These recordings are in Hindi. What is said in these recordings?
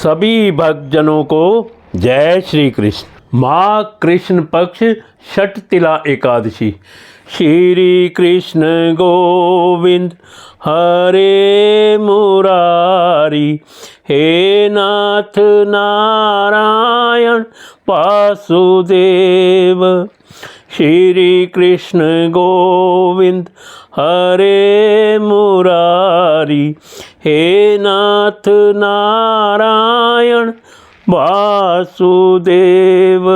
सभी भक्तजनों को जय श्री कृष्ण। माघ कृष्ण पक्ष छठ तिला एकादशी। श्री कृष्ण गोविंद हरे मुरारी, हे नाथ नारायण वासुदेव। श्री कृष्ण गोविंद हरे मुरारी, हे नाथ नारायण वासुदेव।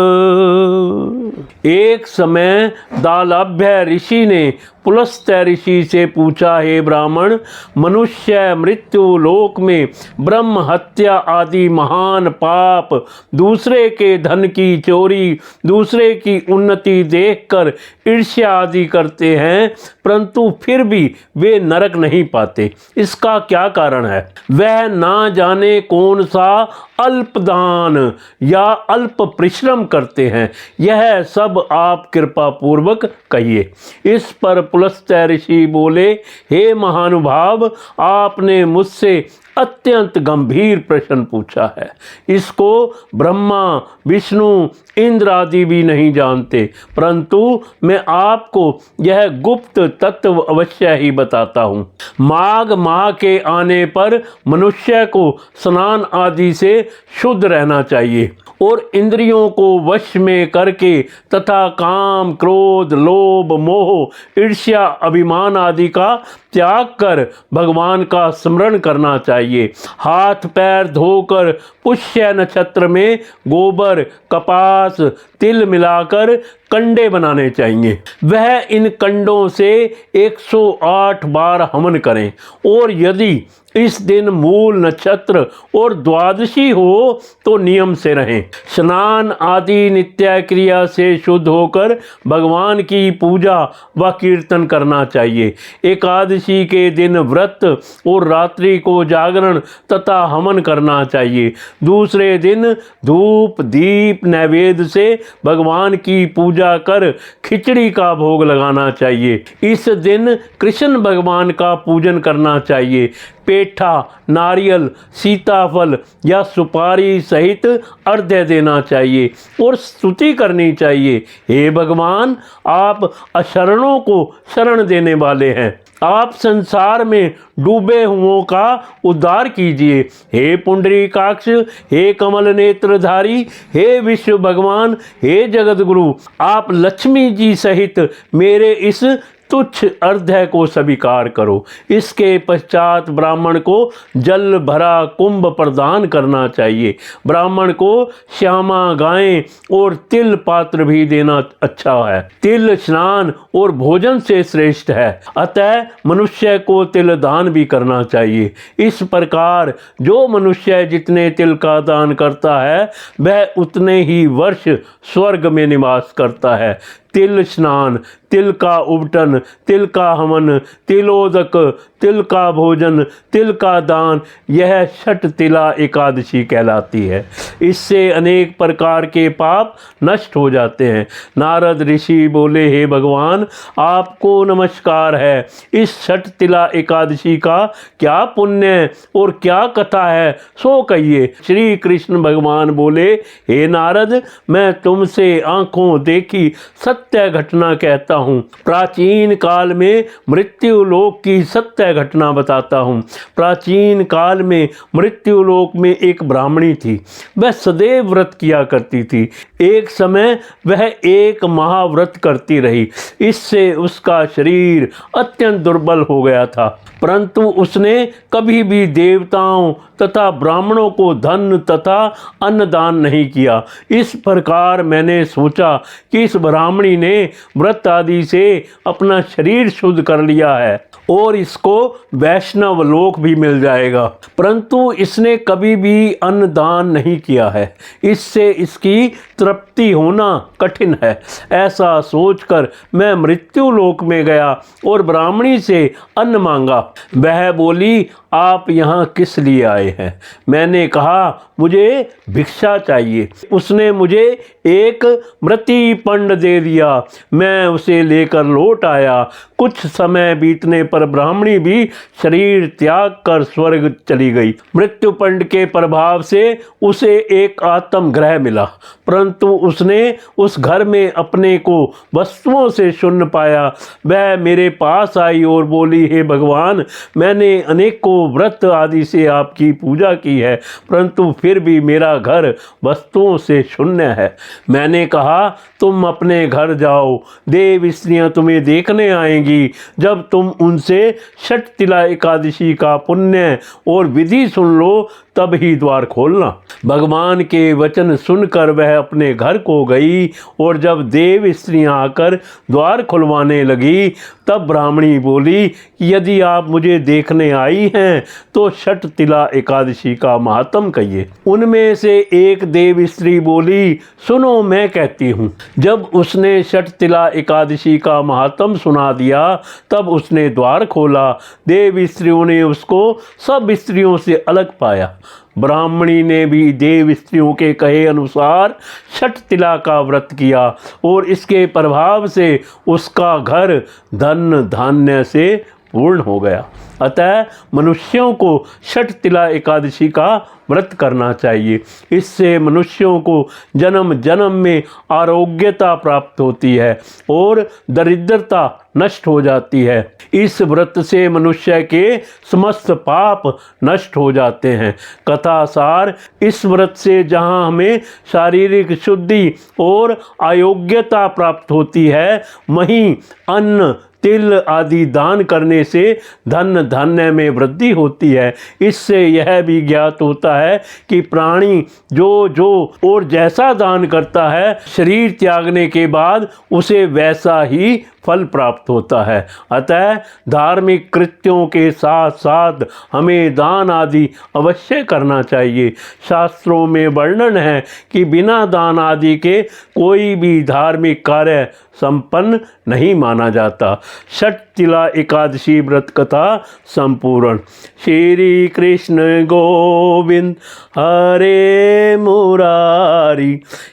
एक समय दालभ्य ऋषि ने पुलस्त्य ऋषि से पूछा, हे ब्राह्मण, मनुष्य मृत्यु लोक में ब्रह्म हत्या आदि महान पाप, दूसरे के धन की चोरी, दूसरे की उन्नति देखकर ईर्ष्या आदि करते हैं, परंतु फिर भी वे नरक नहीं पाते। इसका क्या कारण है? वह ना जाने कौन सा अल्प दान या अल्प परिश्रम करते हैं। यह सब आप कृपा पूर्वक कहिए। इस पर पुलस्त्य ऋषि बोले, हे महानुभाव, आपने मुझसे अत्यंत गंभीर प्रश्न पूछा है। इसको ब्रह्मा विष्णु इंद्र आदि भी नहीं जानते, परंतु मैं आपको यह गुप्त तत्व अवश्य ही बताता हूँ। माघ माह के आने पर मनुष्य को स्नान आदि से शुद्ध रहना चाहिए और इंद्रियों को वश में करके तथा काम क्रोध लोभ मोह ईर्ष्या अभिमान आदि का त्याग कर भगवान का स्मरण करना चाहिए। हाथ पैर धोकर पुष्य नक्षत्र में गोबर कपास तिल मिलाकर कंडे बनाने चाहिए। वह इन कंडों से 108 बार हवन करें और यदि इस दिन मूल नक्षत्र और द्वादशी हो तो नियम से रहें। स्नान आदि नित्य क्रिया से शुद्ध होकर भगवान की पूजा व कीर्तन करना चाहिए। एकादशी के दिन व्रत और रात्रि को जागरण तथा हवन करना चाहिए। दूसरे दिन धूप दीप नैवेद्य से भगवान की पूजा कर खिचड़ी का भोग लगाना चाहिए। इस दिन कृष्ण भगवान का पूजन करना चाहिए। पेठा नारियल सीताफल या सुपारी सहित अर्घ्य देना चाहिए और स्तुति करनी चाहिए, हे भगवान, आप अशरणों को शरण देने वाले हैं। आप संसार में डूबे हुओं का उद्धार कीजिए। हे पुंडरीकाक्ष, हे कमल नेत्रधारी, हे विश्व भगवान, हे जगत गुरु, आप लक्ष्मी जी सहित मेरे इस तुच्छ अर्घ्य को स्वीकार करो। इसके पश्चात ब्राह्मण को जल भरा कुंभ प्रदान करना चाहिए। ब्राह्मण को श्यामा गायें और तिल पात्र भी देना अच्छा है। तिल स्नान और भोजन से श्रेष्ठ है, अतः मनुष्य को तिल दान भी करना चाहिए। इस प्रकार जो मनुष्य जितने तिल का दान करता है वह उतने ही वर्ष स्वर्ग में निवास करता है। तिल स्नान, तिल का उबटन, तिल का हवन, तिलोदक, तिल का भोजन, तिल का दान, यह छठ तिला एकादशी कहलाती है। इससे अनेक प्रकार के पाप नष्ट हो जाते हैं। नारद ऋषि बोले, हे भगवान, आपको नमस्कार है। इस छठ तिला एकादशी का क्या पुण्य और क्या कथा है सो कहिए। श्री कृष्ण भगवान बोले, हे नारद, मैं तुमसे आंखों देखी सत्य घटना कहता हूँ। प्राचीन काल में मृत्यु लोक की सत्य घटना बताता हूँ। प्राचीन काल में मृत्यु लोक में एक ब्राह्मणी थी। वह सदैव व्रत किया करती थी। एक समय वह एक महाव्रत करती रही। इससे उसका शरीर अत्यंत दुर्बल हो गया था, परंतु उसने कभी भी देवताओं तथा ब्राह्मणों को धन तथा अन्नदान नहीं किया। इस प्रकार मैंने सोचा कि इस ब्राह्मणी ने व्रत आदि से अपना शरीर शुद्ध कर लिया है और इसको वैष्णव लोक भी मिल जाएगा, परंतु इसने कभी भी अन्नदान नहीं किया है। इससे इसकी तृप्ति होना कठिन है। ऐसा सोचकर मैं मृत्यु लोक में गया और ब्राह्मणी से अन्न मांगा। वह बोली, आप यहाँ किस लिए आए हैं? मैंने कहा, मुझे भिक्षा चाहिए। उसने मुझे एक मृति पंड दे दिया। मैं उसे लेकर लौट आया। कुछ समय बीतने पर ब्राह्मणी भी शरीर त्याग कर स्वर्ग चली गई। मृत्युपंड के प्रभाव से उसे एक आत्म ग्रह मिला, परंतु उसने उस घर में अपने को वस्तुओं से शून्य पाया। वह मेरे पास आई और बोली, हे भगवान, मैंने अनेकों व्रत आदि से आपकी पूजा की है, परंतु फिर भी मेरा घर वस्तुओं से शून्य है। मैंने कहा, तुम अपने घर जाओ, देव स्त्रियां तुम्हें देखने आएंगी। जब तुम उनसे छठ तिला एकादशी का पुण्य और विधि सुन लो, तब ही द्वार खोलना। भगवान के वचन सुनकर वह अपने घर को गई और जब देव स्त्रियां आकर द्वार खुलवाने लगी, तब ब्राह्मणी बोली कि यदि आप मुझे देखने आई हैं तो छठ तिला एकादशी का महात्म कहिए। उनमें से एक देव स्त्री बोली, सुनो मैं कहती हूँ। जब उसने छठ तिला एकादशी का महात्म सुना दिया, तब उसने द्वार खोला। देव स्त्रियों ने उसको सब स्त्रियों से अलग पाया। ब्राह्मणी ने भी देव स्त्रियों के कहे अनुसार छठ तिला का व्रत किया और इसके प्रभाव से उसका घर धन धान्य से पूर्ण हो गया। अतः मनुष्यों को छठ तिला एकादशी का व्रत करना चाहिए। इससे मनुष्यों को जन्म जन्म में आरोग्यता प्राप्त होती है और दरिद्रता नष्ट हो जाती है। इस व्रत से मनुष्य के समस्त पाप नष्ट हो जाते हैं। कथा सार, इस व्रत से जहाँ हमें शारीरिक शुद्धि और अयोग्यता प्राप्त होती है, वहीं अन्न तिल आदि दान करने से धन धान्य में वृद्धि होती है। इससे यह भी ज्ञात होता है कि प्राणी जो और जैसा दान करता है, शरीर त्यागने के बाद उसे वैसा ही फल प्राप्त होता है। अतः धार्मिक कृत्यों के साथ साथ हमें दान आदि अवश्य करना चाहिए। शास्त्रों में वर्णन है कि बिना दान आदि के कोई भी धार्मिक कार्य संपन्न नहीं माना जाता। छठ तिला एकादशी व्रत कथा संपूर्ण। श्री कृष्ण गोविंद हरे मुरारी,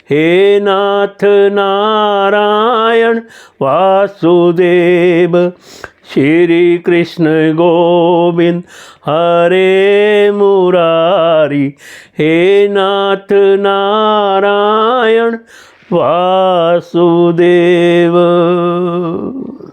हे नाथ नारायण वासुदेव। श्री कृष्ण गोविंद हरे मुरारी, हे नाथ नारायण वासुदेव।